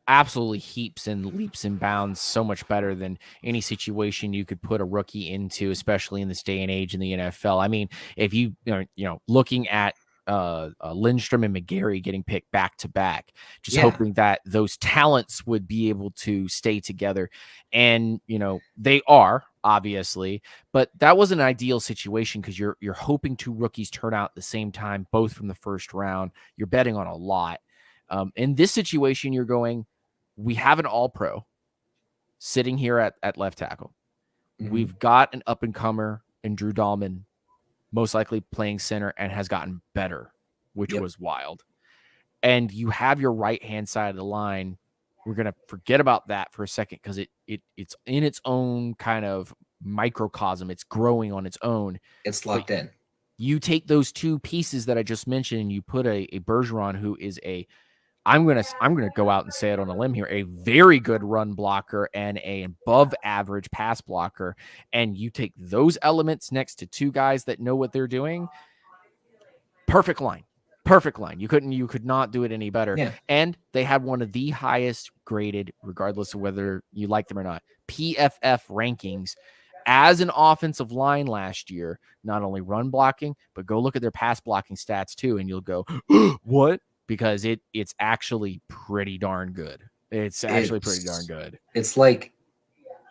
absolutely heaps and leaps and bounds so much better than any situation you could put a rookie into, especially in this day and age in the NFL. I mean, if you looking at Lindstrom and McGarry getting picked back to back, just hoping that those talents would be able to stay together. And, they are obviously, but that was an ideal situation because you're hoping two rookies turn out at the same time, both from the first round. You're betting on a lot. In this situation, you're going, we have an all-pro sitting here at left tackle. Mm-hmm. We've got an up-and-comer in Drew Dahlman, most likely playing center and has gotten better, which was wild. And you have your right-hand side of the line. We're going to forget about that for a second because it's in its own kind of microcosm. It's growing on its own. It's locked in. You take those two pieces that I just mentioned, and you put a Bergeron, who is I'm gonna go out and say it on a limb here, a very good run blocker and a above average pass blocker, and you take those elements next to two guys that know what they're doing. Perfect line. You could not do it any better. Yeah. And they had one of the highest graded, regardless of whether you like them or not, PFF rankings as an offensive line last year. Not only run blocking, but go look at their pass blocking stats too, and you'll go, what? Because it's actually pretty darn good. It's pretty darn good. It's like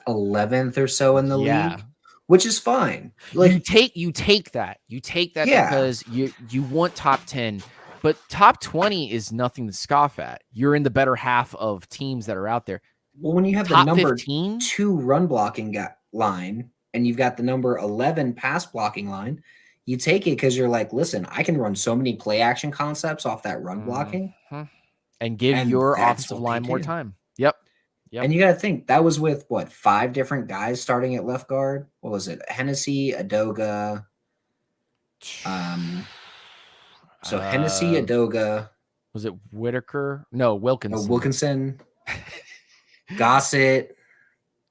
11th or so in the league, which is fine. Like you take that because you want top 10, but top 20 is nothing to scoff at. You're in the better half of teams that are out there. Well, when you have top the number 15? 2 run blocking line and you've got the number 11 pass blocking line, you take it because you're like, listen, I can run so many play action concepts off that run blocking and give your offensive line more time. Yep. And you got to think that was with 5 different guys starting at left guard. What was it? Hennessy, Adoga. Hennessy, Adoga. Was it Whitaker? No, Wilkinson. Wilkinson. Gossett.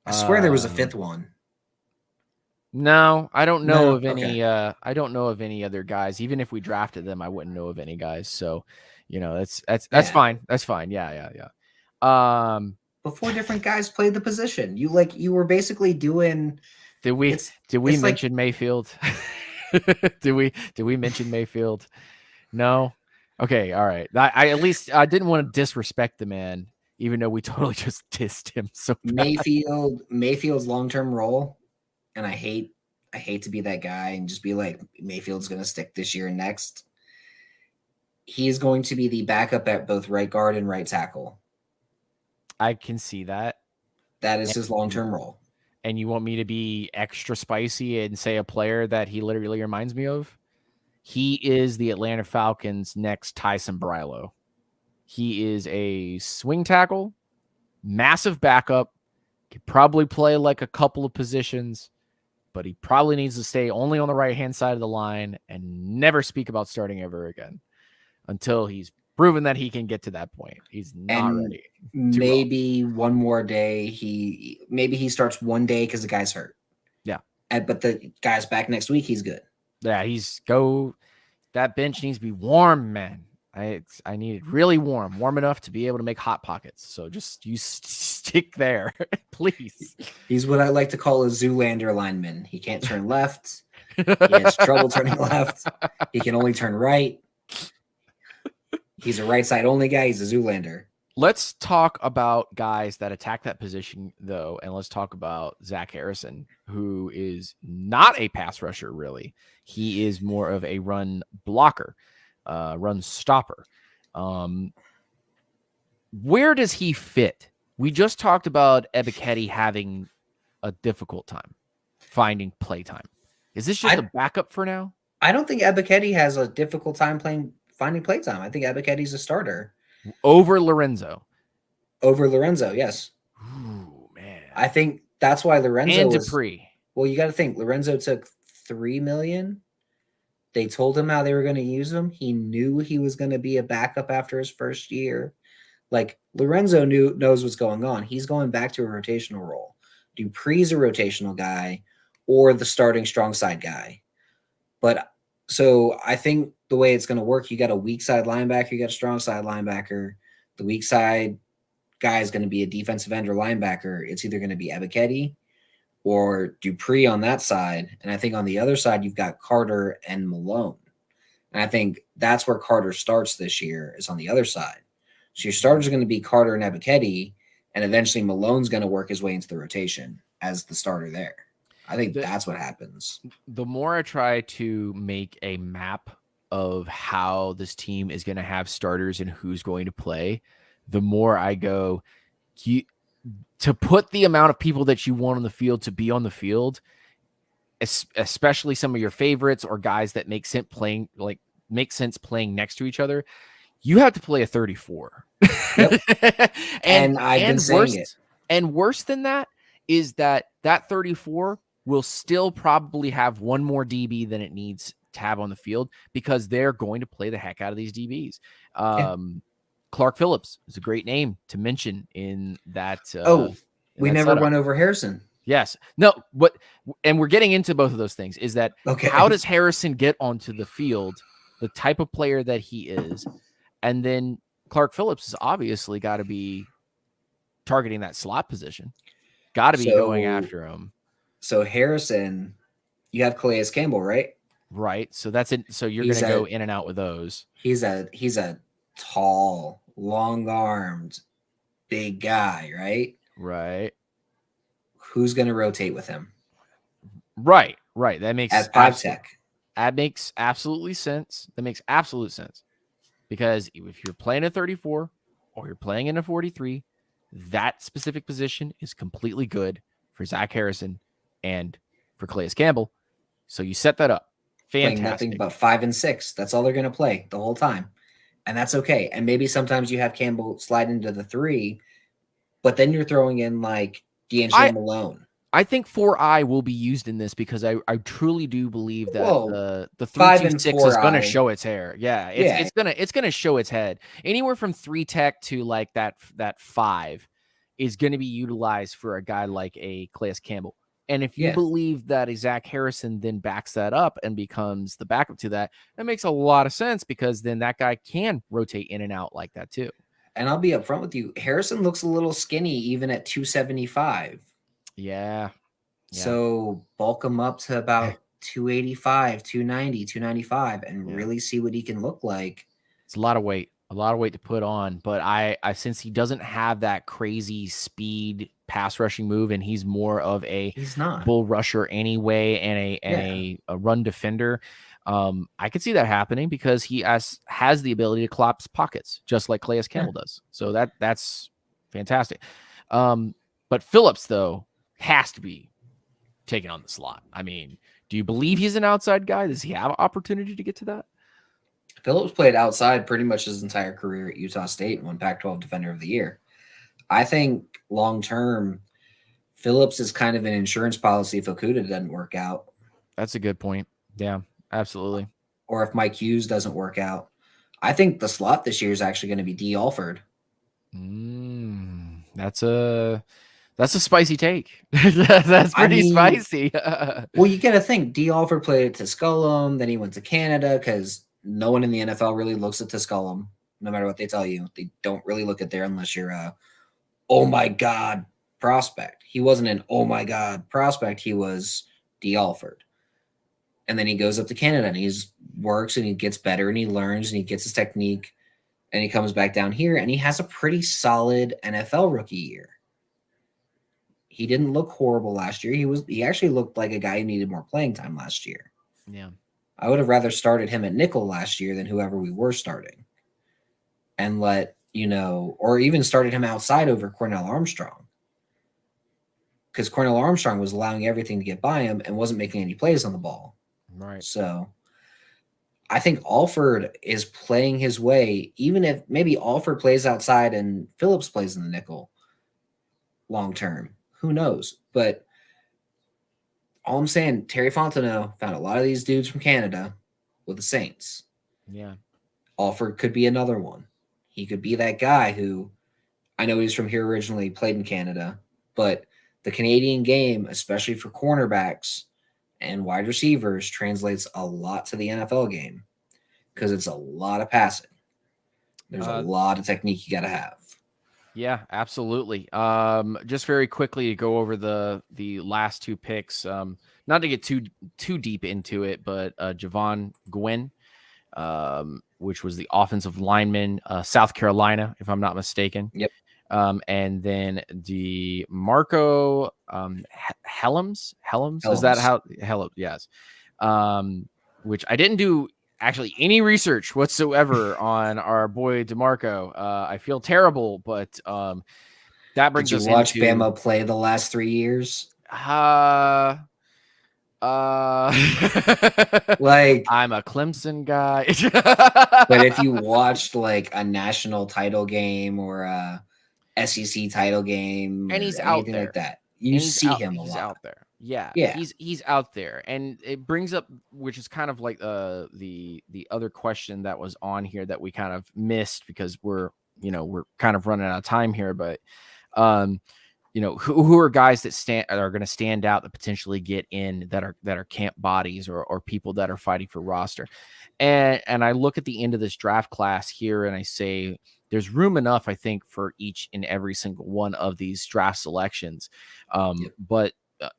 I swear there was a 5th one. No, I don't know of any. Okay. I don't know of any other guys. Even if we drafted them, I wouldn't know of any guys. So, that's fine. That's fine. Yeah. But 4 different guys played the position. You were basically doing. Did we mention Mayfield? did we mention Mayfield? No. Okay. All right. I at least I didn't want to disrespect the man, even though we totally just dissed him. So bad. Mayfield's long-term role, and I hate to be that guy and just be like Mayfield's going to stick this year and next. He is going to be the backup at both right guard and right tackle. I can see that. That is his long-term role. And you want me to be extra spicy and say a player that he literally reminds me of? He is the Atlanta Falcons' next Tyson Brylo. He is a swing tackle, massive backup, could probably play like a couple of positions, but he probably needs to stay only on the right-hand side of the line and never speak about starting ever again until he's proven that he can get to that point. He's not ready. Maybe one more day. He starts one day because the guy's hurt. Yeah. But the guy's back next week. He's good. Yeah, that bench needs to be warm, man. I need it really warm enough to be able to make hot pockets. So just you stick there, please. He's what I like to call a Zoolander lineman. He can't turn left. He has trouble turning left. He can only turn right. He's a right side only guy. He's a Zoolander. Let's talk about guys that attack that position, though, and let's talk about Zach Harrison, who is not a pass rusher, really. He is more of a run blocker, run stopper. Where does he fit? We just talked about Ebiketie having a difficult time finding play time. Is this just a backup for now? I don't think Ebiketie has a difficult time finding play time. I think Ebiketie's a starter. Over Lorenzo, yes. Ooh, man. I think that's why Lorenzo and Dupree. Well, you got to think Lorenzo took $3 million. They told him how they were going to use him. He knew he was going to be a backup after his first year. Like Lorenzo knows what's going on. He's going back to a rotational role. Dupree's a rotational guy or the starting strong side guy. But so I think the way it's going to work, you got a weak side linebacker, you got a strong side linebacker. The weak side guy is going to be a defensive end or linebacker. It's either going to be Ebiketie or Dupree on that side. And I think on the other side, you've got Carter and Malone. And I think that's where Carter starts this year, is on the other side. So your starters are going to be Carter and Ebiketie, and eventually Malone's going to work his way into the rotation as the starter there. I think that's what happens. The more I try to make a map of how this team is going to have starters and who's going to play, the more I go, to put the amount of people that you want on the field to be on the field, especially some of your favorites or guys that make sense playing next to each other, you have to play a 34. Yep. and I've been saying it. And worse than that is that 34 will still probably have one more DB than it needs to have on the field because they're going to play the heck out of these DBs. Yeah. Clark Phillips is a great name to mention in that. We never went over Harrison. Yes. No, and we're getting into both of those things is that how does Harrison get onto the field, the type of player that he is, and then Clark Phillips has obviously got to be targeting that slot position. Got to be going after him. So Harrison, you have Calais Campbell, right? Right. So that's it. So you're going to go in and out with those. He's a tall, long-armed, big guy, right? Right. Who's going to rotate with him? Right. That makes at 5 tech. That makes absolutely sense. That makes absolute sense. Because if you're playing a 34 or you're playing in a 43, that specific position is completely good for Zach Harrison and for Calais Campbell. So you set that up. Fantastic. Playing nothing but 5 and 6. That's all they're going to play the whole time. And that's okay. And maybe sometimes you have Campbell slide into the 3, but then you're throwing in like D'Angelo Malone. I think 4I will be used in this because I truly do believe that the 3-2-6 is going to show its hair. Yeah, it's gonna show its head. Anywhere from 3 tech to like that 5 is going to be utilized for a guy like a Calais Campbell. And if you believe that a Zach Harrison then backs that up and becomes the backup to that, that makes a lot of sense because then that guy can rotate in and out like that too. And I'll be upfront with you. Harrison looks a little skinny even at 275. Yeah. So bulk him up to about 285, 290, 295 and really see what he can look like. It's a lot of weight to put on, but I since he doesn't have that crazy speed pass rushing move and he's more of a bull rusher anyway and a run defender, I could see that happening because he has the ability to collapse pockets just like Calais Campbell does. So that's fantastic. But Phillips though has to be taking on the slot. I mean, do you believe he's an outside guy? Does he have an opportunity to get to that? Phillips played outside pretty much his entire career at Utah State and won Pac-12 Defender of the Year. I think long-term, Phillips is kind of an insurance policy if Okudah doesn't work out. That's a good point. Yeah, absolutely. Or if Mike Hughes doesn't work out. I think the slot this year is actually going to be D. Alford. That's a spicy take. That's pretty spicy. Well, you got to think D. Alford played at Tusculum, then he went to Canada because no one in the NFL really looks at Tusculum, no matter what they tell you. They don't really look at there unless you're a, oh my God, prospect. He wasn't an oh my God prospect. He was D. Alford. And then he goes up to Canada and he works and he gets better and he learns and he gets his technique and he comes back down here and he has a pretty solid NFL rookie year. He didn't look horrible last year. He actually looked like a guy who needed more playing time last year. Yeah. I would have rather started him at nickel last year than whoever we were starting. And or even started him outside over Cornell Armstrong. Because Cornell Armstrong was allowing everything to get by him and wasn't making any plays on the ball. Right. So I think Alford is playing his way, even if maybe Alford plays outside and Phillips plays in the nickel long term. Who knows? But all I'm saying, Terry Fontenot found a lot of these dudes from Canada with the Saints. Yeah. Alford could be another one. He could be that guy who, I know he's from here originally, played in Canada, but the Canadian game, especially for cornerbacks and wide receivers, translates a lot to the NFL game because it's a lot of passing. There's a lot of technique you got to have. Yeah, absolutely. Just very quickly to go over the last 2 picks. Not to get too deep into it, but Javon Gwynn, which was the offensive lineman, South Carolina, if I'm not mistaken. Yep. And then the Marco Helms. Is that how Helms? Yes. Which I didn't do actually any research whatsoever on our boy DeMarco. I feel terrible, but that brings us into... Did you watch Bama play the last 3 years? Like, I'm a Clemson guy. But if you watched like a national title game or a SEC title game and he's out there like that, you see him a lot. He's out there. Yeah, Yeah. he's out there, and it brings up, which is kind of like the other question that was on here that we kind of missed because we're kind of running out of time here, but um who are guys that are going to stand out that potentially get in that are camp bodies or people that are fighting for roster, and I look at the end of this draft class here and I say there's room enough, I think, for each and every single one of these draft selections, Yep. but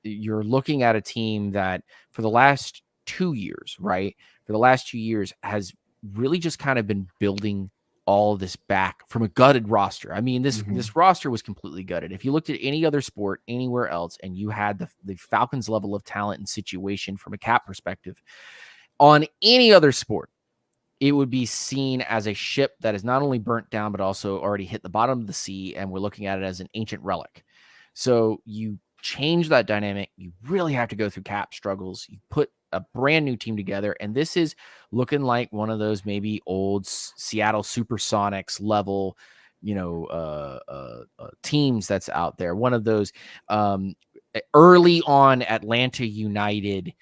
you're looking at a team that for the last 2 years, right? For the last 2 years has really just kind of been building all of this back from a gutted roster. I mean, this roster was completely gutted. If you looked at any other sport anywhere else and you had the Falcons level of talent and situation from a cap perspective on any other sport, it would be seen as a ship that is not only burnt down, but also already hit the bottom of the sea. And we're looking at it as an ancient relic. So you change that dynamic. You really have to go through cap struggles. You put a brand new team together. And this is looking like one of those maybe old Seattle Supersonics level, teams that's out there. One of those early on Atlanta United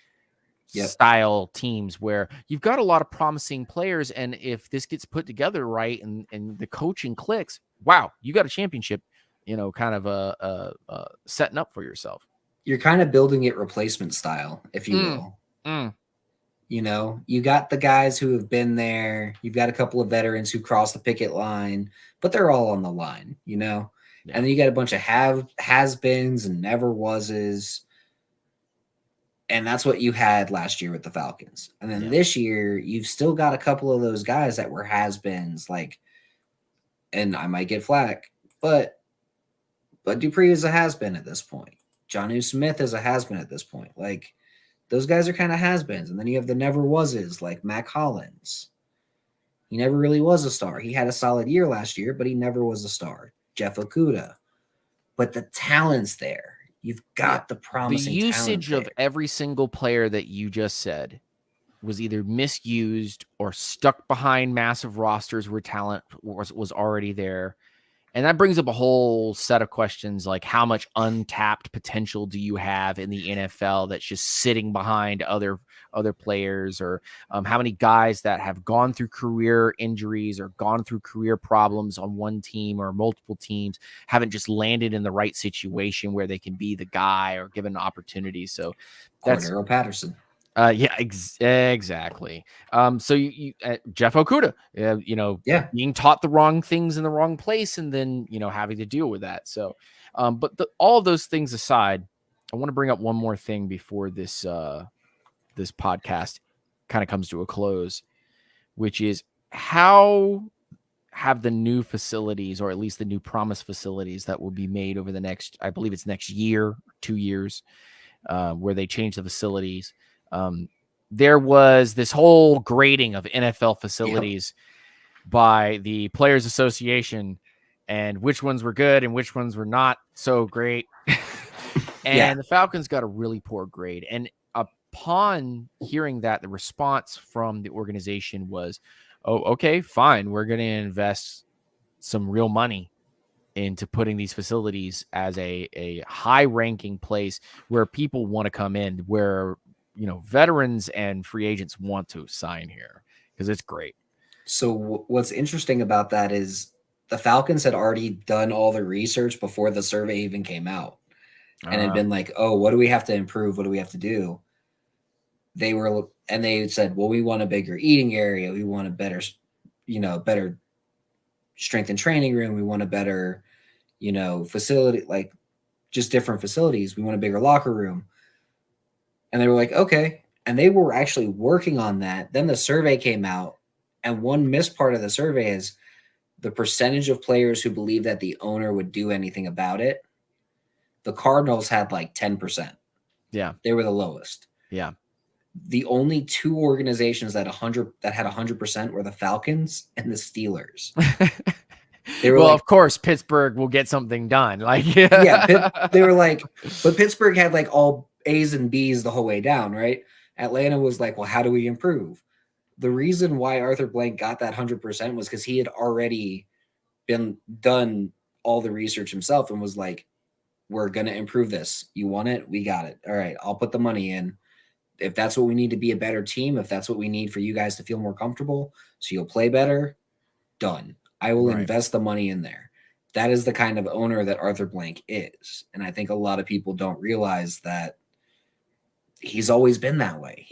style teams where you've got a lot of promising players. And if this gets put together right and the coaching clicks, wow, you got a championship, kind of setting up for yourself. You're kind of building it replacement style, if you will. Mm. You got the guys who have been there. You've got a couple of veterans who cross the picket line, but they're all on the line, Yeah. And then you got a bunch of has-beens and never wases. And that's what you had last year with the Falcons. And then this year, you've still got a couple of those guys that were has-beens, and I might get flack, but Dupree is a has-been at this point. Jonnu Smith is a has-been at this point. Those guys are kind of has-beens. And then you have the never wases, like Mac Hollins. He never really was a star. He had a solid year last year, but he never was a star. Jeff Okudah. But the talent's there. You've got the promising talent. The usage of every single player that you just said was either misused or stuck behind massive rosters where talent was already there. And that brings up a whole set of questions like how much untapped potential do you have in the NFL that's just sitting behind other players, or how many guys that have gone through career injuries or gone through career problems on one team or multiple teams haven't just landed in the right situation where they can be the guy or given an opportunity. So that's Cordero Patterson. Exactly. So you Jeff Okudah, being taught the wrong things in the wrong place, and then having to deal with that. So, but all of those things aside, I want to bring up one more thing before this this podcast kind of comes to a close, which is how have the new facilities, or at least the new promise facilities that will be made over the next, I believe it's next year, 2 years, where they change the facilities. There was this whole grading of NFL facilities by the Players Association and which ones were good and which ones were not so great. And the Falcons got a really poor grade. And upon hearing that, the response from the organization was, oh, okay, fine. We're going to invest some real money into putting these facilities as a high ranking place where people want to come in, where veterans and free agents want to sign here because it's great. So what's interesting about that is the Falcons had already done all the research before the survey even came out, and had been like, oh, what do we have to improve? What do we have to do? They said, well, we want a bigger eating area. We want a better strength and training room. We want a better, facility, like just different facilities. We want a bigger locker room. And they were like, okay. And they were actually working on that. Then the survey came out, and one missed part of the survey is the percentage of players who believe that the owner would do anything about it. The Cardinals had like 10%. Yeah. They were the lowest. Yeah. The only two organizations that had 100% were the Falcons and the Steelers. They were of course, Pittsburgh will get something done. They were like, but Pittsburgh had like all A's and B's the whole way down, right? Atlanta was like, well, how do we improve? The reason why Arthur Blank got that 100% was because he had already done all the research himself and was like, we're going to improve this. You want it? We got it. All right, I'll put the money in. If that's what we need to be a better team, if that's what we need for you guys to feel more comfortable, so you'll play better, done. I will Right. invest the money in there. That is the kind of owner that Arthur Blank is. And I think a lot of people don't realize that he's always been that way.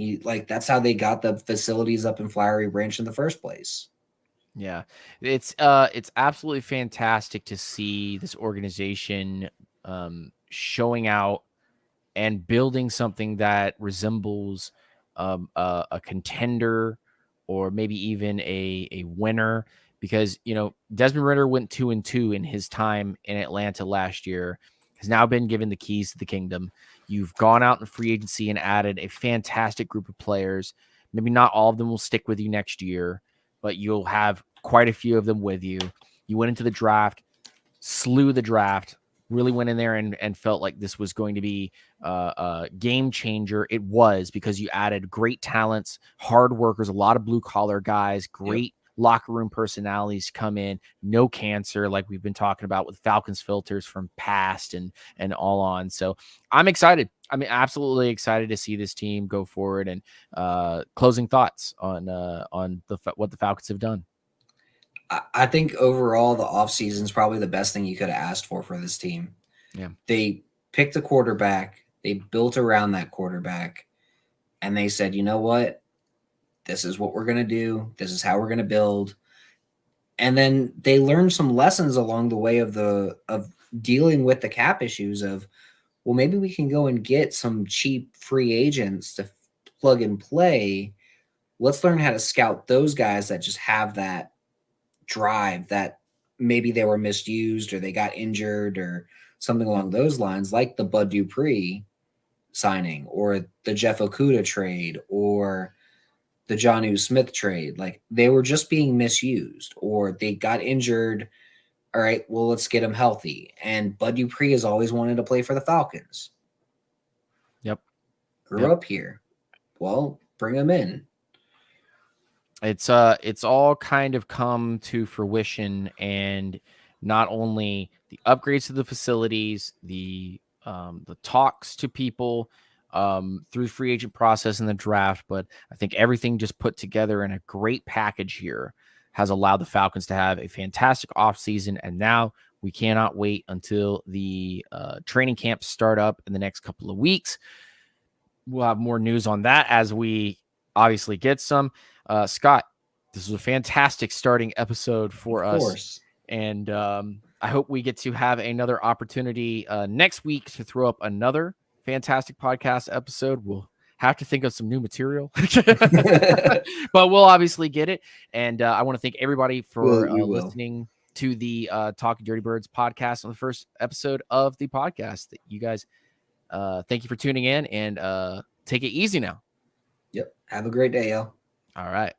That's how they got the facilities up in Flowery Branch in the first place. Yeah, it's absolutely fantastic to see this organization showing out and building something that resembles a contender or maybe even a winner. Because Desmond Ritter went 2-2 in his time in Atlanta last year. Has now been given the keys to the kingdom. You've gone out in free agency and added a fantastic group of players. Maybe not all of them will stick with you next year, but you'll have quite a few of them with you. You went into the draft, slew the draft, really went in there and felt like this was going to be a game changer. It was, because you added great talents, hard workers, a lot of blue collar guys, great locker room personalities come in, no cancer, like we've been talking about with Falcons filters from past and all on. So I'm excited. I mean, absolutely excited to see this team go forward. And closing thoughts on what the Falcons have done. I think overall the offseason is probably the best thing you could have asked for this team. Yeah. They picked a quarterback, they built around that quarterback, and they said, you know what? This is what we're going to do. This is how we're going to build. And then they learned some lessons along the way of dealing with the cap issues of, well, maybe we can go and get some cheap free agents to plug and play. Let's learn how to scout those guys that just have that drive, that maybe they were misused or they got injured or something along those lines, like the Bud Dupree signing or the Jeff Okuda trade or the Jonnu Smith trade. Like, they were just being misused or they got injured. All right, well, let's get him healthy. And Bud Dupree has always wanted to play for the Falcons. Yep. Grew up here. Well, bring him in. It's all kind of come to fruition, and not only the upgrades to the facilities, the talks to people through the free agent process and the draft, but I think everything just put together in a great package here has allowed the Falcons to have a fantastic offseason. And now we cannot wait until the training camps start up in the next couple of weeks. We'll have more news on that as we obviously get some. Scott, this was a fantastic starting episode for us. Of course. And I hope we get to have another opportunity next week to throw up another fantastic podcast episode. We'll have to think of some new material, but we'll obviously get it. And I want to thank everybody for listening to the Talking Dirty Birds podcast on the first episode of the podcast. You guys, thank you for tuning in, and take it easy now. Yep. Have a great day, y'all. All right.